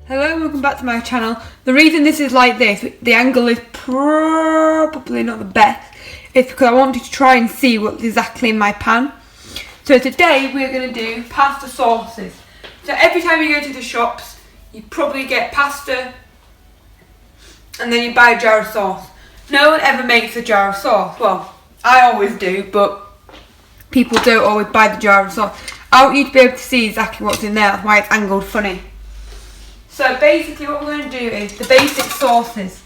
Hello and welcome back to my channel. The reason this is like this, the angle is probably not the best, is because I wanted to try and see what's exactly in my pan. So today we're going to do pasta sauces. So every time you go to the shops, you probably get pasta and then you buy a jar of sauce. No one ever makes a jar of sauce. Well, I always do, but people don't always buy the jar of sauce. I want you to be able to see exactly what's in there, that's why it's angled funny. So basically what we're going to do is the basic sauces.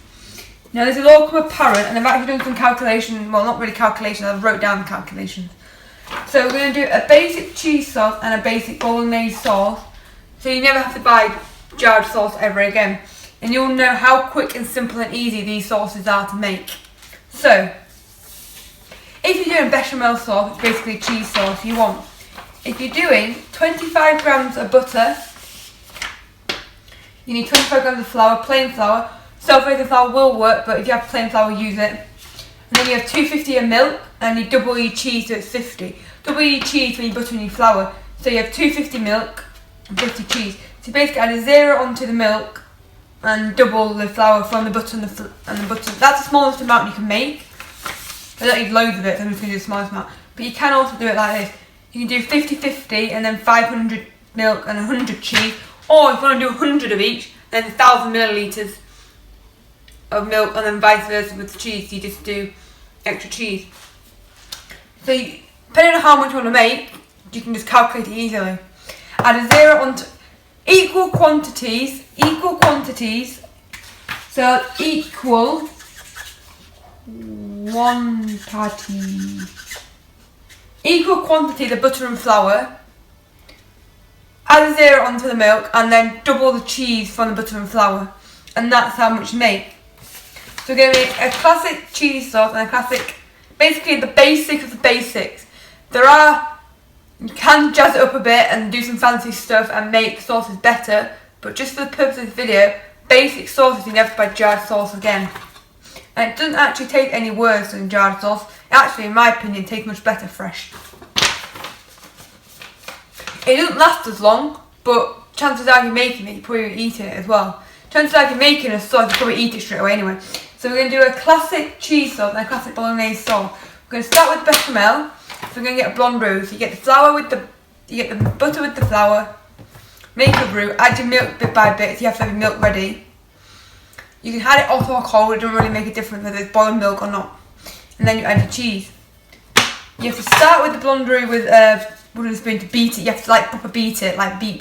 Now this will all come apparent, and I've actually done some calculation, well not really calculations, I wrote down the calculations. So we're going to do a basic cheese sauce and a basic bolognese sauce. So you never have to buy jarred sauce ever again. And you'll know how quick and simple and easy these sauces are to make. So, if you're doing bechamel sauce, it's basically cheese sauce you want. If you're doing 25 grams of butter, you need 25 grams of flour, plain flour. Sulphate flour will work, but if you have plain flour, use it. And then you have 250 of milk, and you double your cheese so it's 50. Double your cheese when you butter and your flour. So you have 250 milk and 50 cheese. So you basically add a 0 onto the milk and double the flour from the butter and the butter. That's the smallest amount you can make. I don't need loads of it, so I'm just going to do the smallest amount. But you can also do it like this. You can do 50-50 and then 500 milk and 100 cheese. Or if you want to do 100 of each, then 1,000 millilitres of milk, and then vice versa with the cheese. You just do extra cheese. So depending on how much you want to make, you can just calculate it easily. Add a 0 onto equal quantities. So equal 1 party. Equal quantity the butter and flour. Add a 0 onto the milk and then double the cheese from the butter and flour. And that's how much you make. So we're going to make a classic cheese sauce and a classic, basically the basic of the basics. You can jazz it up a bit and do some fancy stuff and make sauces better. But just for the purpose of this video, basic sauces you never buy jarred sauce again. And it doesn't actually taste any worse than jarred sauce. It actually, in my opinion, tastes much better fresh. It doesn't last as long, but chances are you're making it, you probably eat it as well. Chances are you're making a sauce, you probably eat it straight away anyway. So we're going to do a classic cheese sauce and a classic bolognese sauce. We're going to start with bechamel. So we're going to get a blonde roux. So you get the flour with you get the butter with the flour. Make a roux. Add your milk bit by bit. So you have to have your milk ready. You can add it hot or cold. It doesn't really make a difference whether it's boiled milk or not. And then you add your cheese. You have to start with the blonde roux with wooden spoon to beat it. You have to like proper beat it, like beat.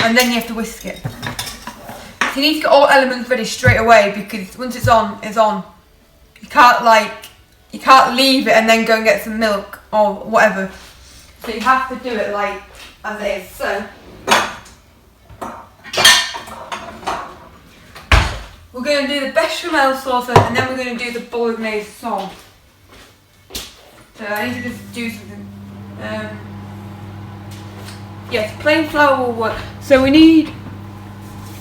And then you have to whisk it. So you need to get all elements ready straight away, because once it's on, it's on. You can't leave it and then go and get some milk or whatever. So you have to do it like as it is. So we're going to do the bechamel sauce and then we're going to do the bolognese sauce. So I need to just do something. Yes, plain flour will work. So we need,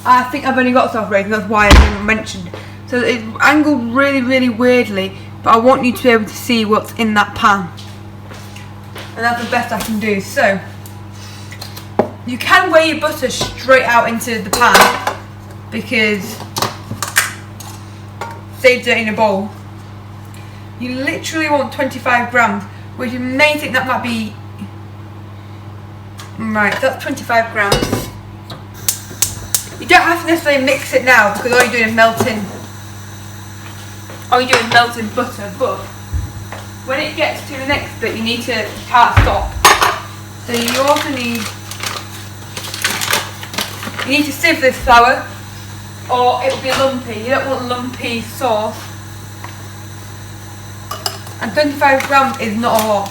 I think I've only got soft raisins, that's why I didn't mention. So it's angled really, really weirdly, but I want you to be able to see what's in that pan. And that's the best I can do. So, you can weigh your butter straight out into the pan, because saves it in a bowl. You literally want 25 grams, which you may think that might be, right, that's 25 grams. You don't have to necessarily mix it now, because all you're doing is melting butter, but when it gets to the next bit, you can't stop. So you also need to sieve this flour, or it will be lumpy. You don't want lumpy sauce. And 25 grams is not a lot.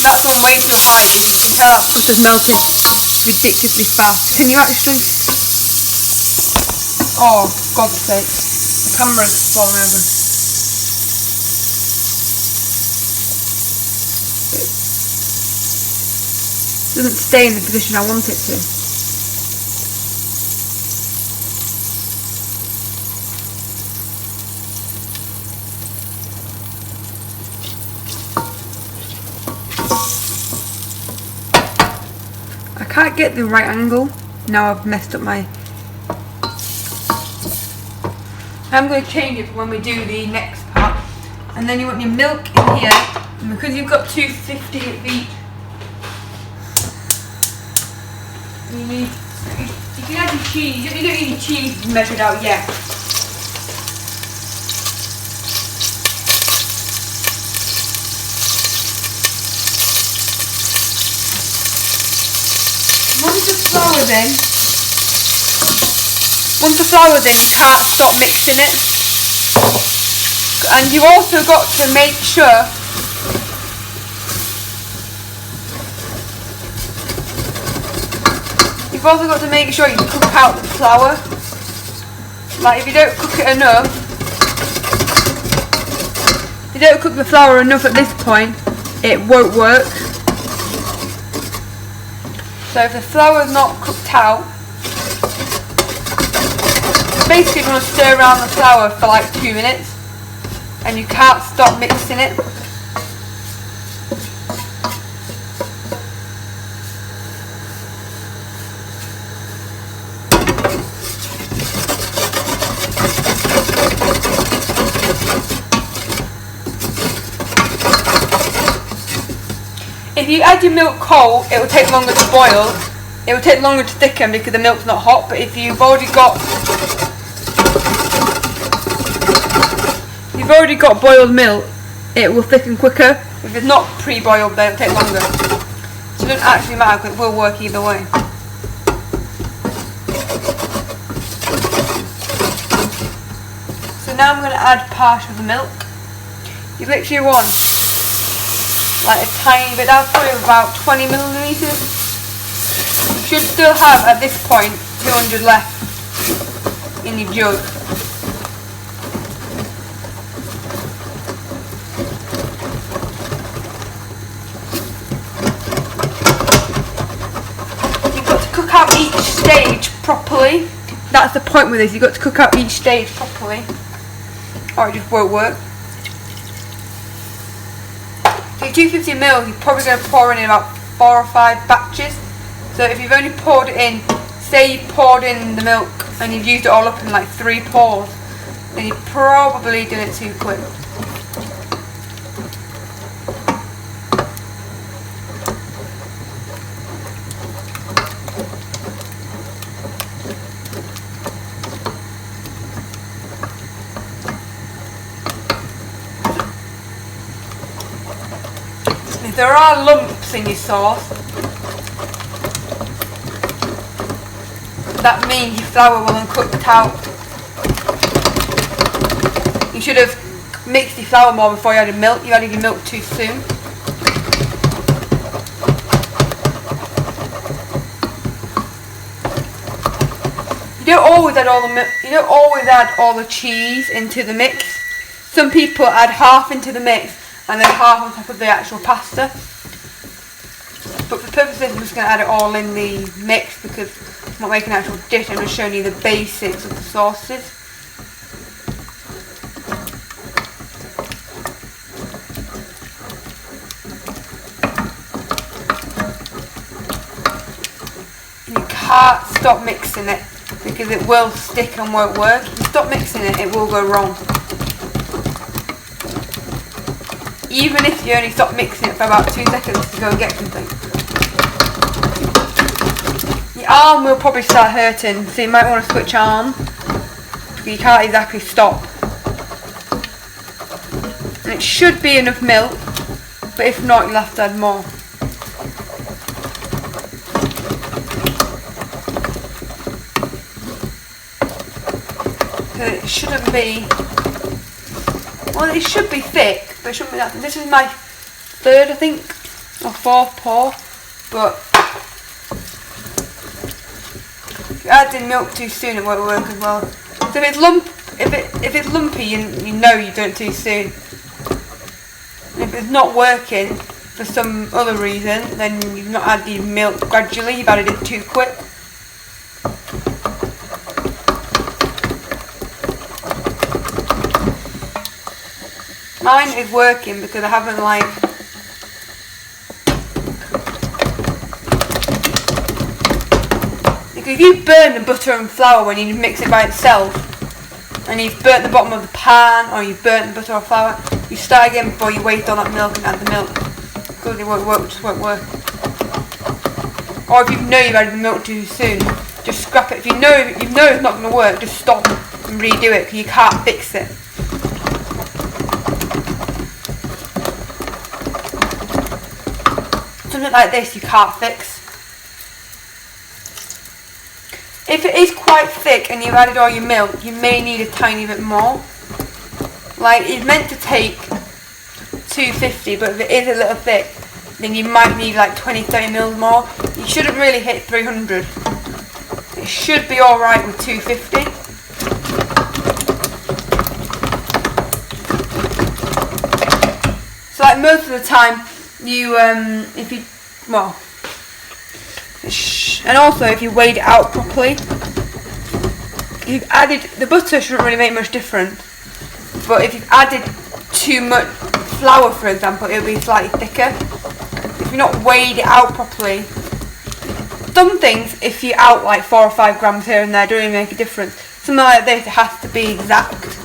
That's on way too high, you can tell that butter's melted ridiculously fast. Can you actually... Oh, God's sake, the camera's fallen over. doesn't stay in the position I want it to. I can't get the right angle. Now I've messed up my... I'm going to change it when we do the next part. And then you want your milk in here. And because you've got 250 of each, you need... You can add your cheese. You don't need your cheese measured out yet. Once the flour's in, you can't stop mixing it. And you've also got to make sure you cook out the flour. Like if you don't cook it enough, if you don't cook the flour enough at this point, it won't work. So if the flour is not cooked out, basically you're going to stir around the flour for like 2 minutes and you can't stop mixing it. If you add your milk cold, it will take longer to boil. It will take longer to thicken because the milk's not hot, but if you've already got boiled milk, it will thicken quicker. If it's not pre-boiled, then it'll take longer. So it doesn't actually matter because it will work either way. So now I'm going to add part of the milk. You literally want like a tiny bit. That's probably about 20 millilitres. You should still have at this point 200 left in your jug. Cook out each stage properly. That's the point with this, you've got to cook out each stage properly or it just won't work. So your 250 ml, you're probably going to pour in about 4 or 5 batches. So if you've only poured it in, say you've poured in the milk and you've used it all up in like 3 pours, then you've probably done it too quick. If there are lumps in your sauce, that means your flour wasn't cooked out. You should have mixed your flour more before you added milk. You added your milk too soon. You don't always add all the milk. You don't always add all the cheese into the mix. Some people add half into the mix and then half on top of the actual pasta. But for purposes, I'm just going to add it all in the mix because I'm not making an actual dish, I'm just showing you the basics of the sauces. And you can't stop mixing it because it will stick and won't work. If you stop mixing it, it will go wrong. Even if you only stop mixing it for about 2 seconds to go and get something. Your arm will probably start hurting, so you might want to switch arm. You can't exactly stop. And it should be enough milk, but if not, you'll have to add more. So it shouldn't be... Well, it should be thick, but it shouldn't be that thick. This is my 3rd, I think, or 4th pour, but if you add in milk too soon, it won't work as well. So if it's lumpy, you know you've done it too soon. And if it's not working, for some other reason, then you've not added the milk gradually, you've added it too quick. Mine is working because I haven't because if you burn the butter and flour when you mix it by itself, and you've burnt the bottom of the pan, or you've burnt the butter or flour, you start again before you waste all that milk and add the milk. Because it won't work, just won't work. Or if you know you've added the milk too soon, just scrap it. If you know it's not going to work, just stop and redo it, because you can't fix it. Something like this you can't fix. If it is quite thick and you've added all your milk, you may need a tiny bit more. Like, it's meant to take 250, but if it is a little thick, then you might need like 20-30 mils more. You shouldn't really hit 300. It should be alright with 250. So like most of the time, and also if you weighed it out properly, you've added, the butter shouldn't really make much difference, but if you've added too much flour, for example, it'll be slightly thicker. If you've not weighed it out properly, some things, if you're out like 4 or 5 grams here and there, don't even make a difference. Something like this, it has to be exact.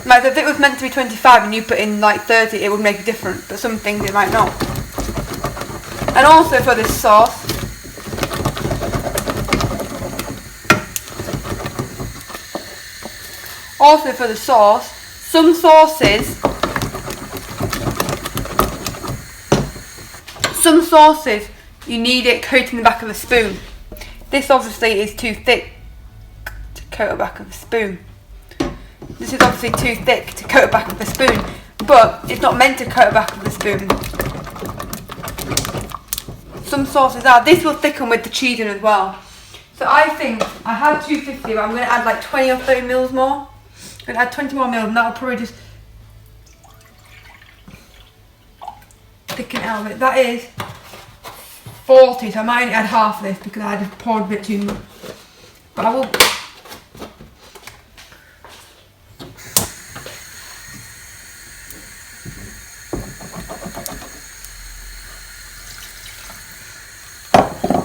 Like if it was meant to be 25 and you put in like 30, it would make a difference, but some things it might not. And also for this sauce, some sauces you need it coated in the back of a spoon. This obviously is too thick to coat the back of a spoon. This is obviously too thick to coat the back of the spoon, but it's not meant to coat the back of the spoon. Some sauces are. This will thicken with the cheese in as well. So I think I had 250, but I'm going to add like 20 or 30 mils more. I'm going to add 20 more mils, and that'll probably just thicken it out a bit. That is 40, so I might only add half of this because I just poured a bit too much. But I will.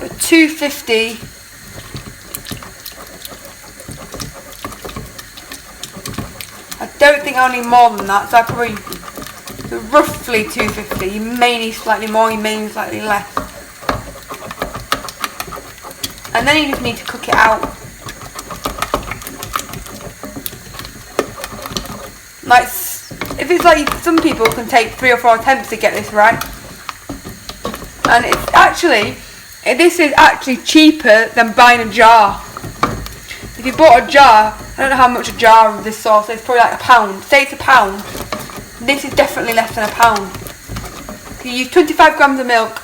But 250. I don't think I'll need more than that, so I probably roughly 250. You may need slightly more, you may need slightly less. And then you just need to cook it out. Like, if it's like, some people can take 3 or 4 attempts to get this right. And it's actually, this is actually cheaper than buying a jar. If you bought a jar, I don't know how much a jar of this sauce is, probably like £1. Say it's £1. This is definitely less than £1. You use 25 grams of milk,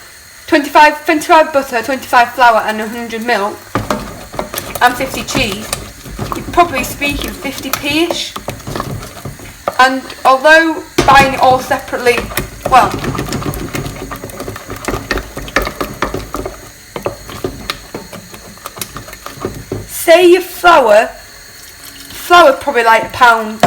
25 butter, 25 flour and 100 milk and 50 cheese. You're probably speaking 50p-ish. And although buying it all separately, well, say your flour probably like £1,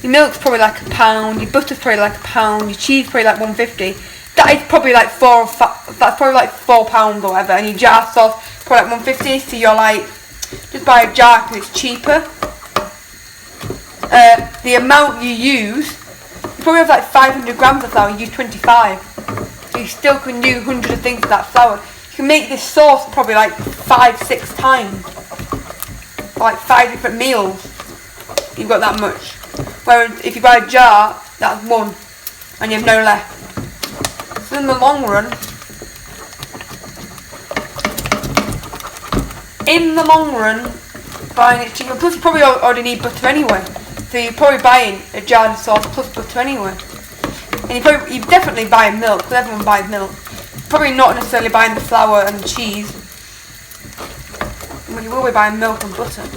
your milk's probably like £1, your butter's probably like £1, your cheese probably like 150. That is probably like that's probably like £4 or whatever, and your jar sauce probably like 150. So you're like, just buy a jar because it's cheaper. The amount you use, you probably have like 500 grams of flour, you use 25. So you still can do hundreds of things with that flour. You can make this sauce probably like 5-6 times. For like 5 different meals. You've got that much. Whereas if you buy a jar, that's 1. And you have no left. So in the long run, buying it cheaper. Plus you probably already need butter anyway. So you're probably buying a jar of sauce plus butter anyway. And you're definitely buying milk, because everyone buys milk. Probably not necessarily buying the flour and the cheese. But you will be buying milk and butter.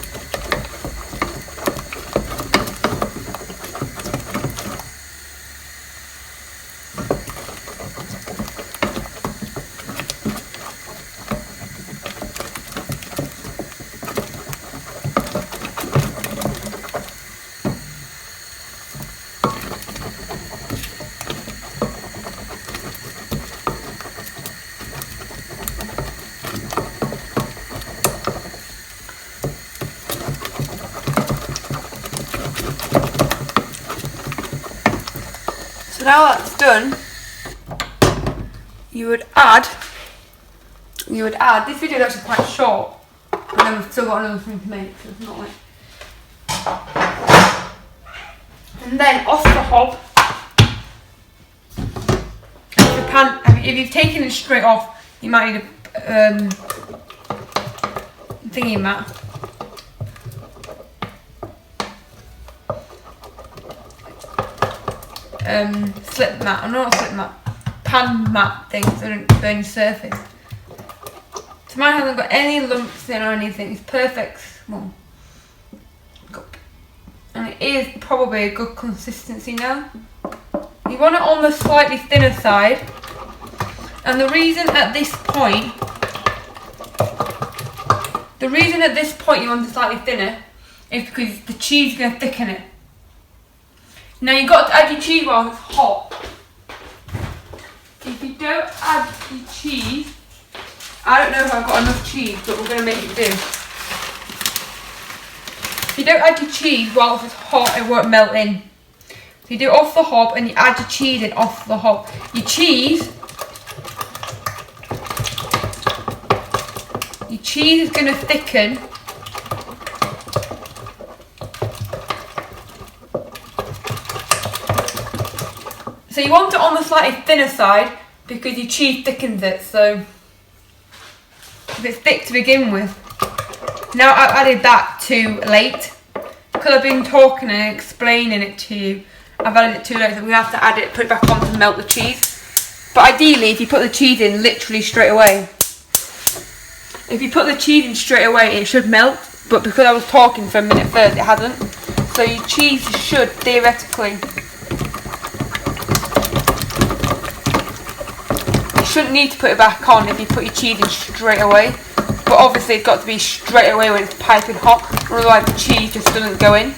now that's done, you would add, this video is actually quite short, but then we've still got another thing to make, so it's not like, and then off the hob, the pan, if you've taken it straight off, you might need a thingy mat. Slip mat, I'm not a slip mat, pan mat thing so I don't burn your surface. So mine hasn't got any lumps in or anything, it's perfect. Well, and it is probably a good consistency now. You want it on the slightly thinner side, and the reason at this point you want it slightly thinner is because the cheese is going to thicken it. Now you've got to add your cheese while it's hot. If you don't add your cheese, I don't know if I've got enough cheese, but we're going to make it do. If you don't add your cheese while it's hot, it won't melt in. So you do it off the hob and you add your cheese in off the hob. Your cheese is going to thicken. So you want it on the slightly thinner side because your cheese thickens it, so if it's thick to begin with. Now I've added that too late. Because I've been talking and explaining it to you, I've added it too late, so we have to add it, put it back on to melt the cheese. But ideally, if you put the cheese in literally straight away, if you put the cheese in straight away, it should melt, but because I was talking for a minute first, it hasn't. So your cheese should theoretically, shouldn't need to put it back on if you put your cheese in straight away, but obviously it's got to be straight away when it's piping hot, otherwise the cheese just doesn't go in.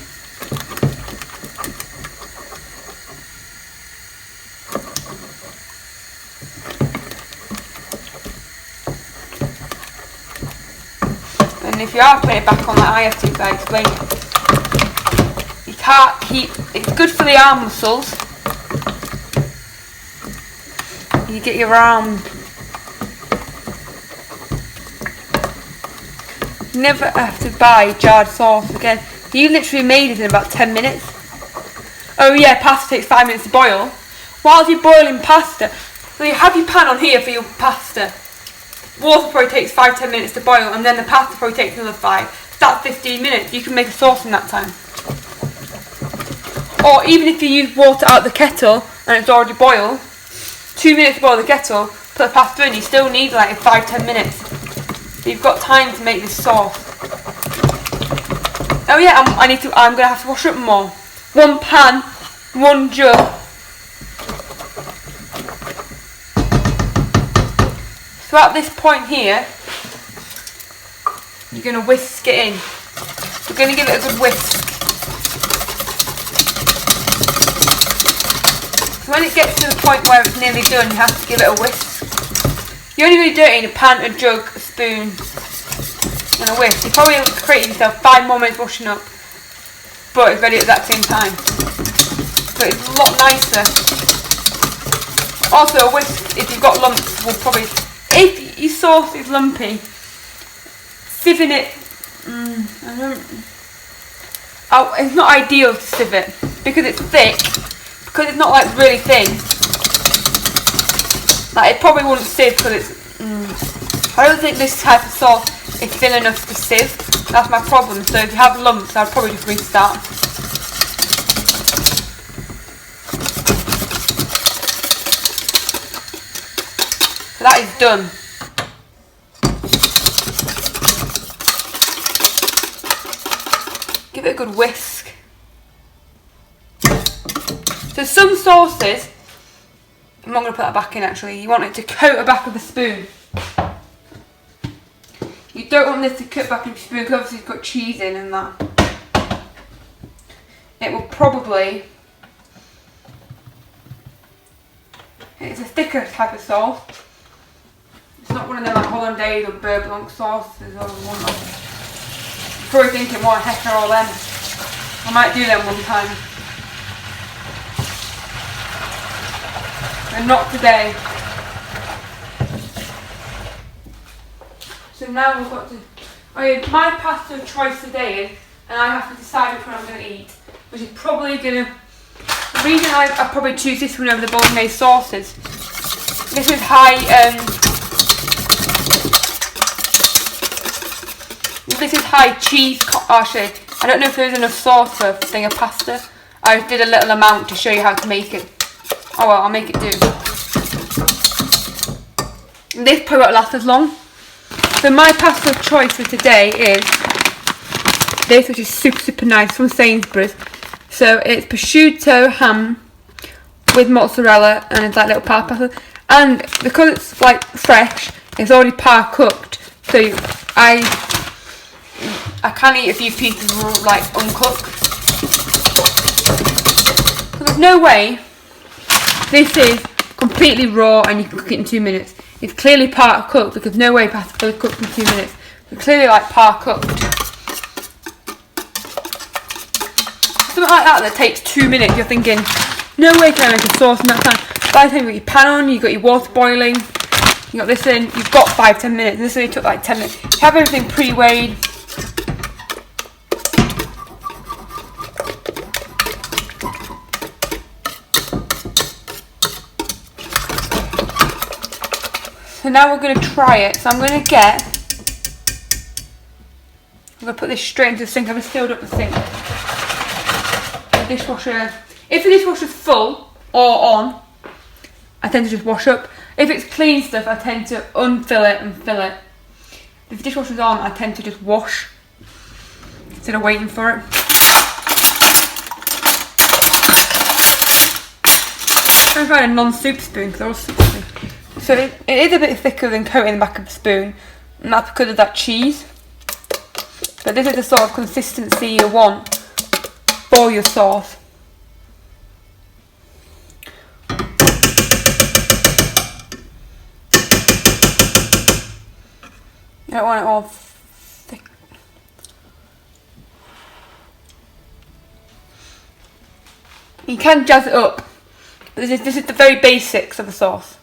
And if you are putting it back on like I have to, I explain it. You can't keep, it's good for the arm muscles. You get your arm. Never have to buy jarred sauce again. You literally made it in about 10 minutes. Oh yeah, pasta takes 5 minutes to boil. While you're boiling pasta, so you have your pan on here for your pasta. Water probably takes 5-10 minutes to boil, and then the pasta probably takes another 5. That's 15 minutes. You can make a sauce in that time. Or even if you use water out of the kettle and it's already boiled, 2 minutes to boil the kettle, put the pasta in, you still need like 5-10 minutes. So you've got time to make this sauce. Oh yeah, I'm gonna have to wash up more. 1 pan, 1 jug. So at this point here, you're gonna whisk it in. We're gonna give it a good whisk. So when it gets to the point where it's nearly done, you have to give it a whisk. You only really do it in a pan, a jug, a spoon, and a whisk. You probably created yourself 5 more minutes washing up, but it's ready at that same time. So it's a lot nicer. Also a whisk, if you've got lumps, will probably, if your sauce is lumpy, sieving it, it's not ideal to sieve it, because it's thick. Because it's not like really thin, like it probably wouldn't sieve because it's, I don't think this type of sauce is thin enough to sieve. That's my problem. So if you have lumps, I'd probably just restart. So that is done. Give it a good whisk. So some sauces, I'm not going to put that back in actually, you want it to coat the back of the spoon. You don't want this to coat the back of the spoon because obviously it's got cheese in and that. It will probably, it's a thicker type of sauce. It's not one of them like hollandaise or beurre blanc sauces or whatnot. You're probably thinking, what the heck are all them? I might do them one time. and not today. So now we've got to, my pasta of choice today is, and I have to decide which one I'm going to eat, which is probably going to, the reason I probably choose this one over the bolognese sauces, this is high, cheese, actually, I don't know if there's enough sauce for a thing of pasta. I did a little amount to show you how to make it. Oh well, I'll make it do. This probably won't last as long. So my pasta of choice for today is this, which is super nice, from Sainsbury's. So it's prosciutto ham with mozzarella, and it's like little pasta. And because it's like fresh, it's already par cooked. So I can eat a few pieces like uncooked. So there's no way this is completely raw and you can cook it in 2 minutes. It's clearly part cooked because no way pasta is cooked in 2 minutes. It's clearly like par cooked. Something like that takes 2 minutes, you're thinking, no way can I make a sauce in that time. By the time you've got your pan on, you've got your water boiling, you got this in, you've got 5-10 minutes. And this only took like 10 minutes. You have everything pre-weighed. So now we're going to try it. So I'm going to put this straight into the sink. I've just filled up the sink. The dishwasher. If the dishwasher's full or on, I tend to just wash up. If it's clean stuff, I tend to unfill it and fill it. If the dishwasher's on, I tend to just wash instead of waiting for it. I'm trying to find a non-soup spoon because they're all soup spoons. So it is a bit thicker than coating the back of the spoon, and that's because of that cheese. But this is the sort of consistency you want for your sauce. You don't want it all thick. You can jazz it up, but this is the very basics of the sauce.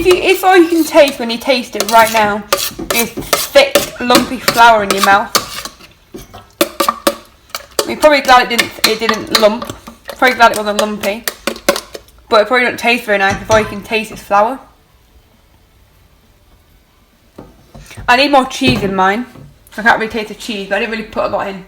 If all you can taste when you taste it right now is thick, lumpy flour in your mouth, you're probably glad it didn't lump. Probably glad it wasn't lumpy, but it probably don't taste very nice if all you can taste is flour. I need more cheese in mine. I can't really taste the cheese, but I didn't really put a lot in.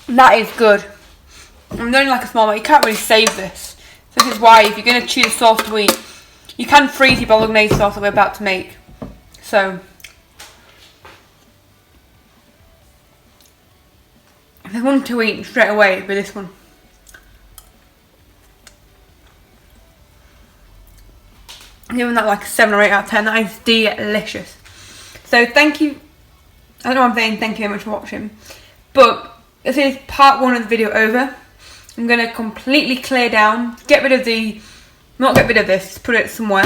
That is good. I'm doing like a small amount. You can't really save this. So this is why if you're going to choose a sauce to eat, you can freeze your bolognese sauce that we're about to make. So if there's one to eat straight away, it'd be this one. I'm giving that like a 7 or 8 out of 10. That is delicious. So thank you. I don't know what I'm saying. Thank you very much for watching. But this is part 1 of the video over. I'm going to completely clear down, not get rid of this, put it somewhere.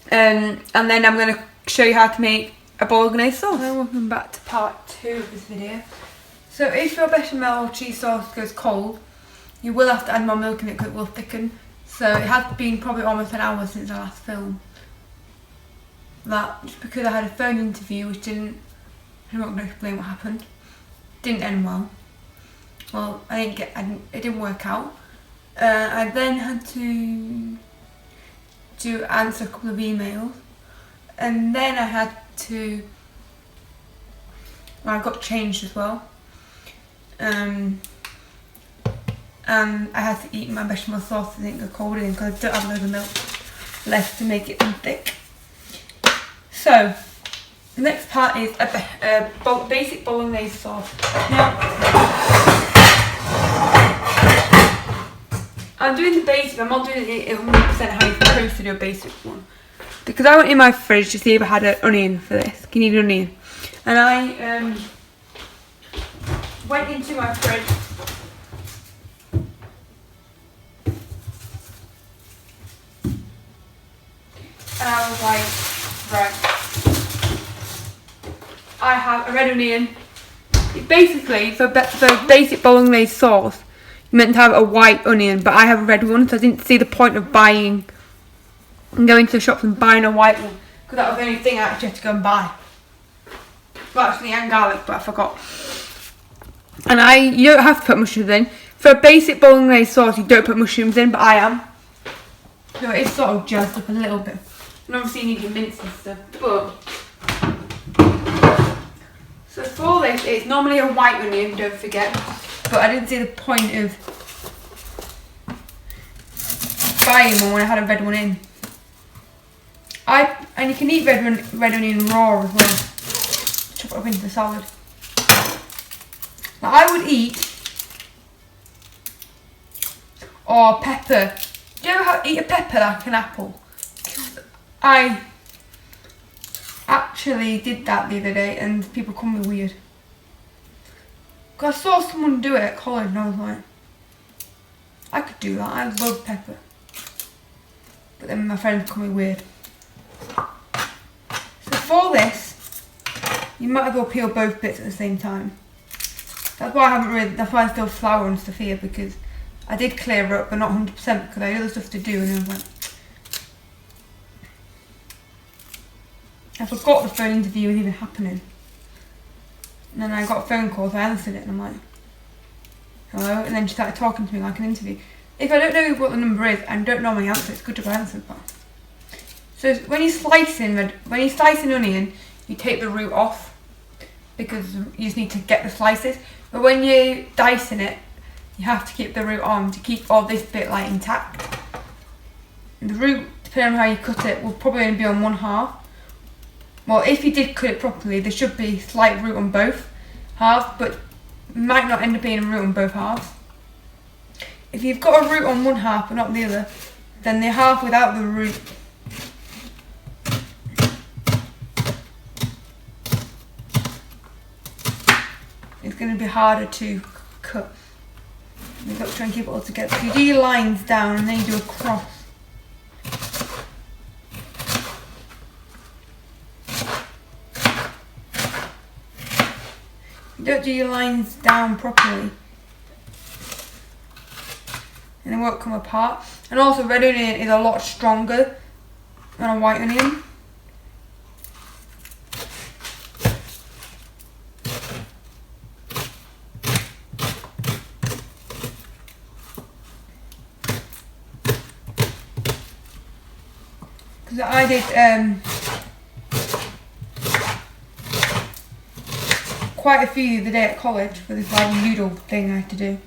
And then I'm going to show you how to make a bolognese sauce. Welcome back to part 2 of this video. So if your bechamel or cheese sauce goes cold, you will have to add more milk in it because it will thicken. So it has been probably almost an hour since I last filmed that, just because I had a phone interview which I'm not going to explain what happened. Didn't end well. Well, it didn't work out. I then had to answer a couple of emails, and then I had to. Well, I got changed as well. And I had to eat my bechamel sauce. I didn't go cold in because I don't have loads of milk left to make it thick. So the next part is a basic bolognese sauce. Now, I'm doing the basic, I'm not doing it 100% how you're supposed to do a basic one. Because I went in my fridge to see if I had an onion for this. You need an onion. And I went into my fridge And I was like, right, I have a red onion. Basically, for basic bolognese sauce, you're meant to have a white onion, but I have a red one, so I didn't see the point of buying and going to the shops and buying a white one, because that was the only thing I actually had to go and buy. Well, actually, and garlic, but I forgot. And you don't have to put mushrooms in. For a basic bolognese sauce, you don't put mushrooms in, but I am. So it's sort of jazzed up a little bit. And obviously you need your mince and stuff, but... So for this, it's normally a white onion, don't forget. But I didn't see the point of buying one when I had a red one in. And you can eat red onion raw as well. Chop it up into the salad. Now I would eat, or pepper. Do you ever eat a pepper like an apple? I actually did that the other day and people call me weird. Because I saw someone do it at college and I was like, I could do that, I love pepper. But then my friends call me weird. So for this, you might as well peel both bits at the same time. That's why I still have flour and stuff here, because I did clear up, but not 100% because I had other stuff to do, and I was like, I forgot the phone interview was even happening. And then I got a phone call, so I answered it, and I'm like, hello, and then she started talking to me like an interview. If I don't know what the number is and don't know my answer, it's good to go answer that. So when you slice an onion, you take the root off, because you just need to get the slices. But when you're dicing it, you have to keep the root on to keep all this bit like intact. And the root, depending on how you cut it, will probably only be on one half. Well, if you did cut it properly, there should be slight root on both halves, but might not end up being a root on both halves. If you've got a root on one half but not the other, then the half without the root is going to be harder to cut. You've got to try and keep it all together. So you do your lines down and then you do a cross. You don't do your lines down properly and they won't come apart. And also red onion is a lot stronger than a white onion. Because I did quite a few the other day at college for this like noodle thing I had to do.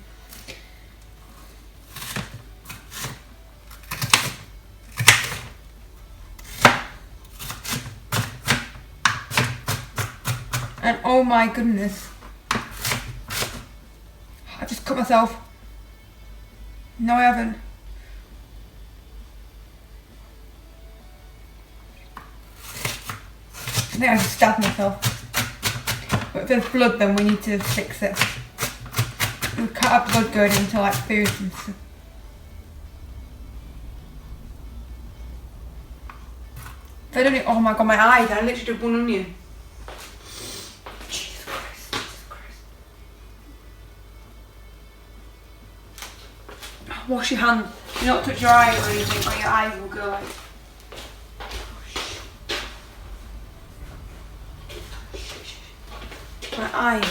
And oh my goodness, I just cut myself. No, I haven't. I think I just stabbed myself. But if there's blood, then we need to fix it. We can't have blood going into like food and stuff. If I don't eat, oh my god, my eyes, I literally did one onion. Jesus Christ, Jesus Christ. Wash your hands. Do not touch your eye or anything, or your eyes will go like... My eye.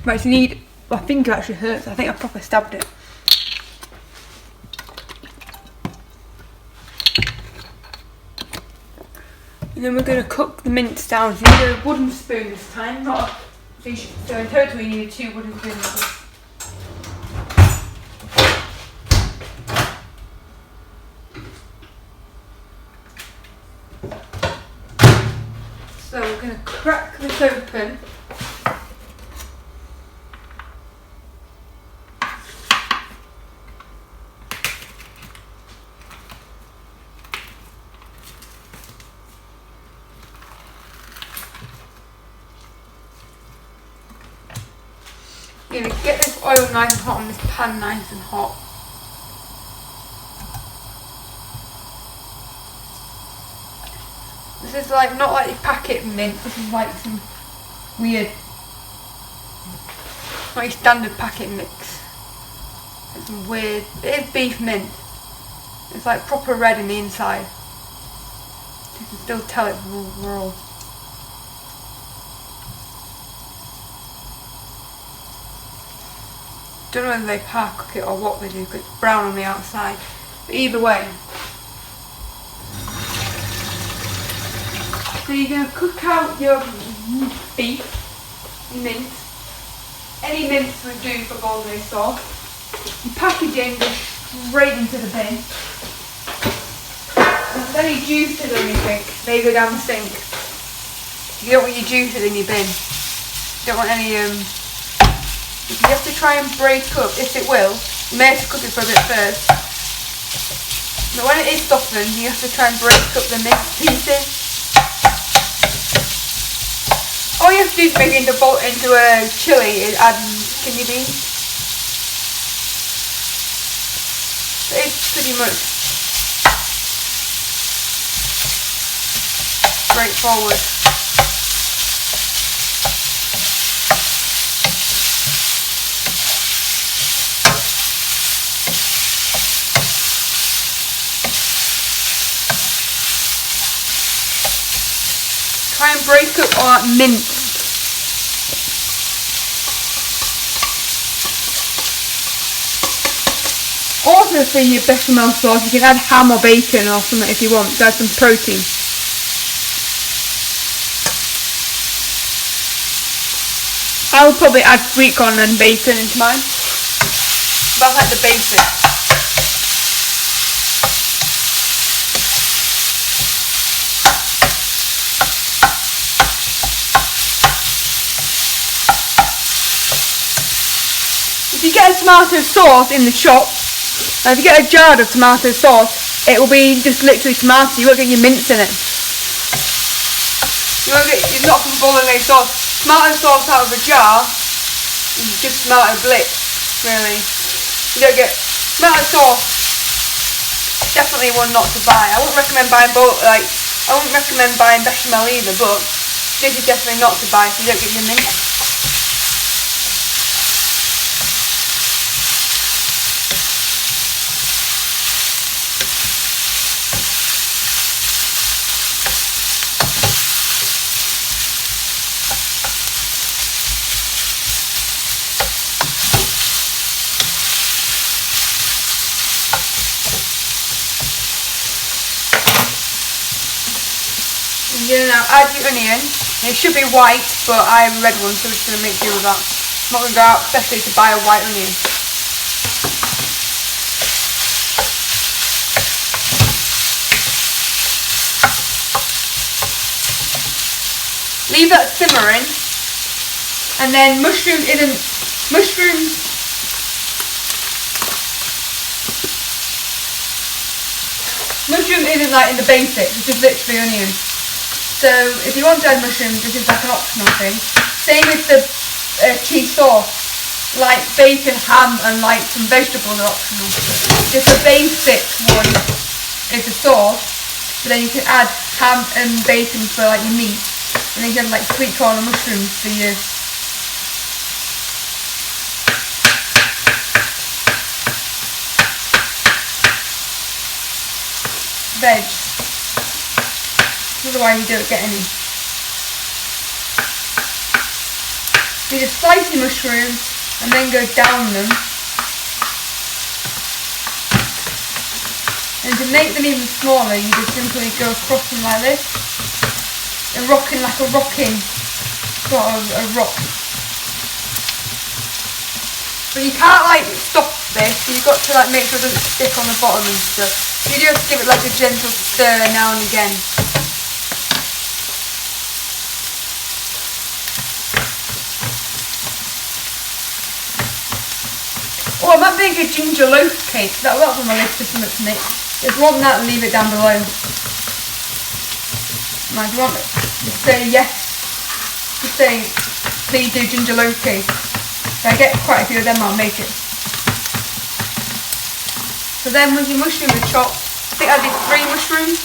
Right, so you need, my finger actually hurts. I think I proper stabbed it. And then we're going to cook the mince down. So you need a wooden spoon this time, not a fish. So in total you need 2 wooden spoons. So we're going to crack this open. You're going to get this oil nice and hot and this pan nice and hot. This is like not like your packet mint. This is like some weird, not your standard packet mix. It's some weird. It is beef mint. It's like proper red in the inside. You can still tell it's raw. Don't know whether they par cook it or what they do, because it's brown on the outside. But either way. So you're going to cook out your beef, mince. Any mince would do for bolognese sauce. You package it and go straight into the bin. And if there's any juices or anything, they go down the sink. You don't want your juices in your bin. You don't want any, you have to try and break up, if it will. You may have to cook it for a bit first. But when it is softened, you have to try and break up the minced pieces. All you have to do to make it into a chilli is add kidney beans. It's pretty much straightforward. Try and break up all that mince. Also for your bechamel sauce, you can add ham or bacon or something if you want to add some protein. I would probably add sweet corn and bacon into mine. That's like the basic. If you get a tomato sauce in the shop, if you get a jar of tomato sauce, it will be just literally tomato. You won't get your mince in it. You're not from bolognese sauce. Tomato sauce out of a jar is just tomato blitz, really. You don't get tomato sauce. Definitely one not to buy. I wouldn't recommend buying I wouldn't recommend buying bechamel either, but this is definitely not to buy if you don't get your mince. You're going to now add your onion. It should be white, but I have a red one, so we're just going to make do with that. I'm not going to go out especially to buy a white onion. Leave that simmering, and then mushrooms isn't like in the basics, it's just literally onion. So if you want to add mushrooms, this is like an optional thing. Same with the cheese sauce. Like bacon, ham and like some vegetables are optional. Just the basic one is the sauce, but then you can add ham and bacon for like your meat. And then you can have like sweet corn and mushrooms for your veg. Otherwise you don't get any. You just slice your mushrooms and then go down them. And to make them even smaller, you just simply go across them like this. And rocking like a rocking sort of a rock. But you can't like stop this, so you've got to like make sure it doesn't stick on the bottom and stuff. You do have to give it like a gentle stir now and again. Oh, I might make a ginger loaf cake. That's on my list of something to make. If you want that, leave it down below. Now, if you want it, just say yes. Just say, please do ginger loaf cake. If I get quite a few of them, I'll make it. So then, once your mushrooms are chopped, I think I did 3 mushrooms.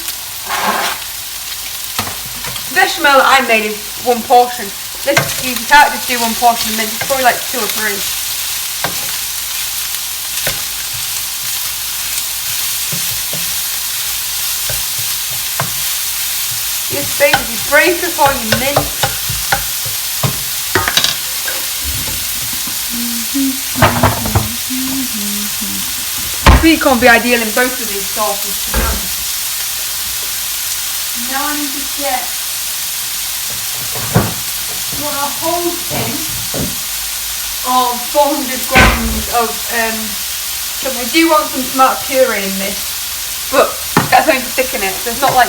bechamel that I made is one portion. This, you can't just do one portion of mince, it's probably like 2 or 3. Just basically break up all your mince. Sweet corn would be ideal in both of these sauces, to be honest. Now I need to get a whole tin of 400 grams of I do want some tomato puree in this, but that's going to thicken it, so it's not like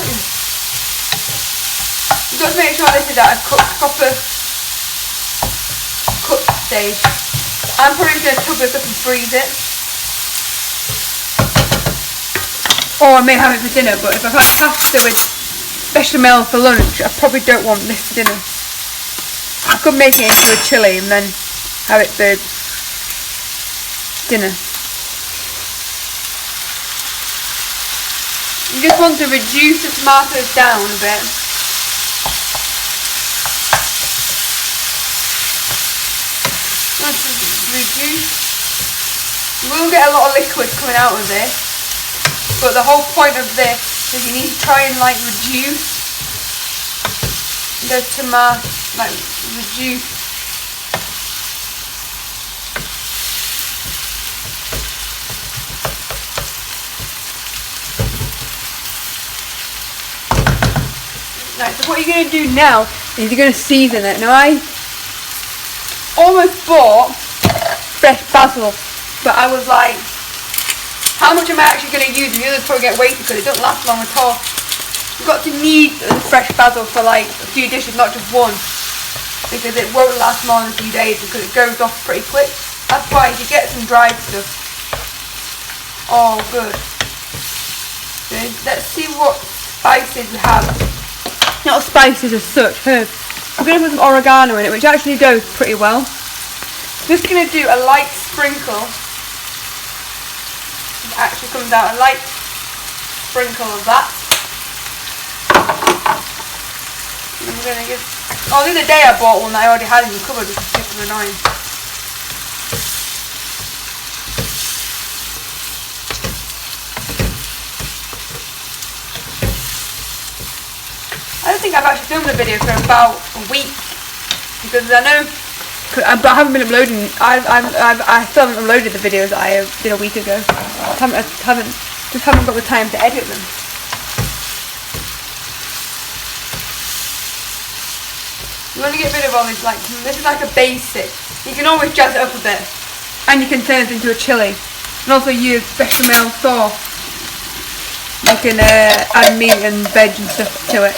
you've got to make sure this is at a proper cooked stage. I'm probably going to tub this up and freeze it. Or I may have it for dinner, but if I've had pasta with bechamel for lunch, I probably don't want this for dinner. I could make it into a chilli and then have it for dinner. You just want to reduce the tomatoes down a bit. Reduce. You will get a lot of liquid coming out of this, but the whole point of this is you need to try and like reduce the tomato, like reduce. Right, so what you're going to do now is you're going to season it. Now I almost bought fresh basil, but I was like, how much am I actually going to use? And the others probably get wasted because it doesn't last long at all. You've got to need the fresh basil for like a few dishes, not just one, because it won't last more than a few days because it goes off pretty quick. That's why if you get some dried stuff, oh good. So let's see what spices we have. Not spices as such, herbs. I'm going to put some oregano in it, which actually goes pretty well. Just going to do a light sprinkle. It actually comes out a light sprinkle of that. And I'm going to give. Oh, the other day I bought one that I already had in the cupboard, which is super annoying. I don't think I've actually filmed a video for about a week because I know. But I haven't been uploading. I still haven't uploaded the videos that I did a week ago. I haven't got the time to edit them. You want to get rid of all these, like, this is like a basic. You can always jazz it up a bit, and you can turn it into a chilli, and also use bechamel sauce. You can add meat and veg and stuff to it.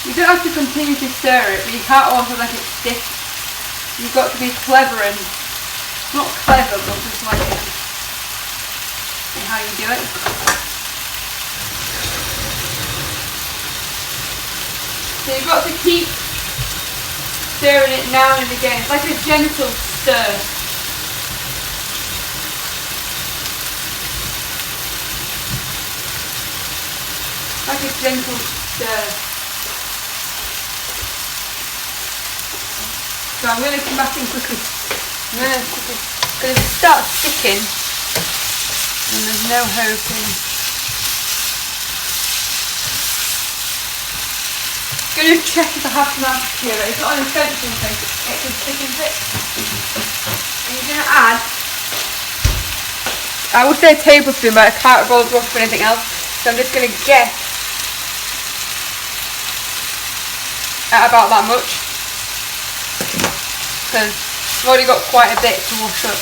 You don't have to continue to stir it, but you can't also let it stick. You've got to be clever and, not clever, but just like in how you do it. So you've got to keep stirring it now and again. It's like a gentle stir. Like a gentle stir. So I'm going to come back in quickly. Because if it starts sticking, then there's no hoping. I'm going to check if I have some puree. It's not an essential thing. It can stick and fit. And you're going to add, I would say a tablespoon, but I can't roll the brush for anything else. So I'm just going to get at about that much, because I've already got quite a bit to wash up.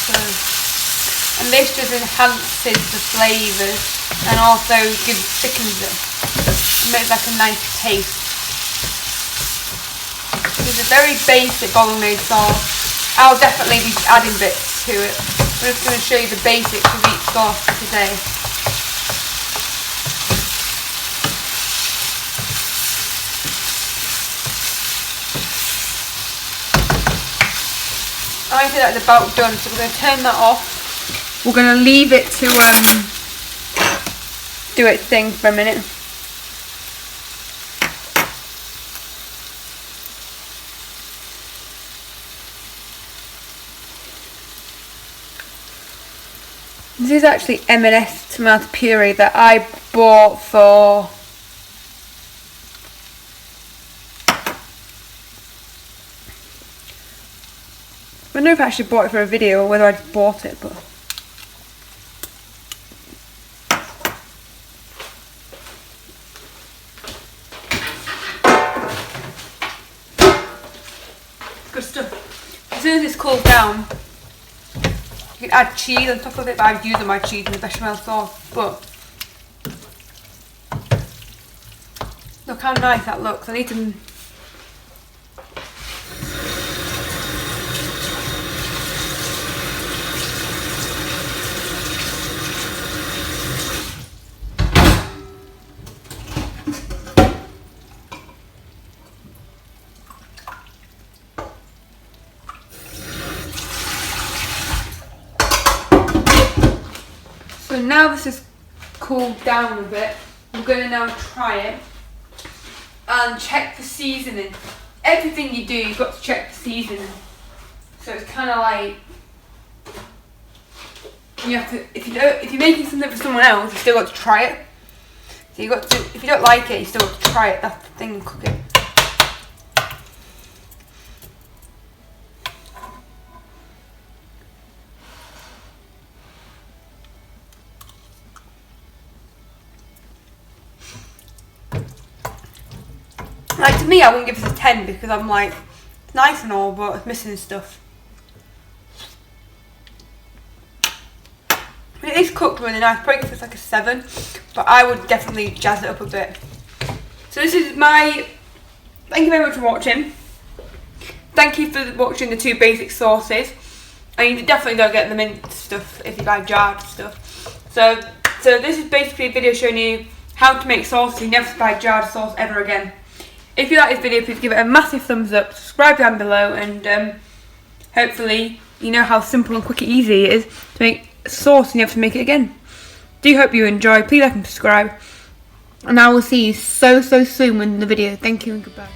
So, and this just enhances the flavours and also thickens it. It makes like a nice taste. It's a very basic bolognese sauce. I'll definitely be adding bits to it. I'm just going to show you the basics of each sauce for today. I think that's about done, so we're going to turn that off. We're going to leave it to do its thing for a minute. This is actually M&S tomato puree that I bought for I don't know if I actually bought it for a video or whether I just bought it, but good stuff. As soon as it's cooled down, you can add cheese on top of it, but I've used my cheese in the bechamel sauce. But look how nice that looks. I need to So now this is cooled down a bit, we're going to now try it and check the seasoning. Everything you do, you've got to check the seasoning. So it's kind of like you have to, if you're making something for someone else, you still got to try it. So you got to, if you don't like it, you still got to try it. That's the thing in cooking. Like, to me, I wouldn't give this a 10 because I'm like, it's nice and all, but it's missing stuff. It is cooked really nice. Probably give this like a 7, but I would definitely jazz it up a bit. So this is my, thank you very much for watching. Thank you for watching the 2 basic sauces. And you definitely don't get the mint stuff if you buy jarred stuff. So this is basically a video showing you how to make sauce so you never buy jarred sauce ever again. If you like this video, please give it a massive thumbs up, subscribe down below, and hopefully you know how simple and quick and easy it is to make sauce and you have to make it again. Do hope you enjoy. Please like and subscribe, and I will see you so soon in the video. Thank you and goodbye.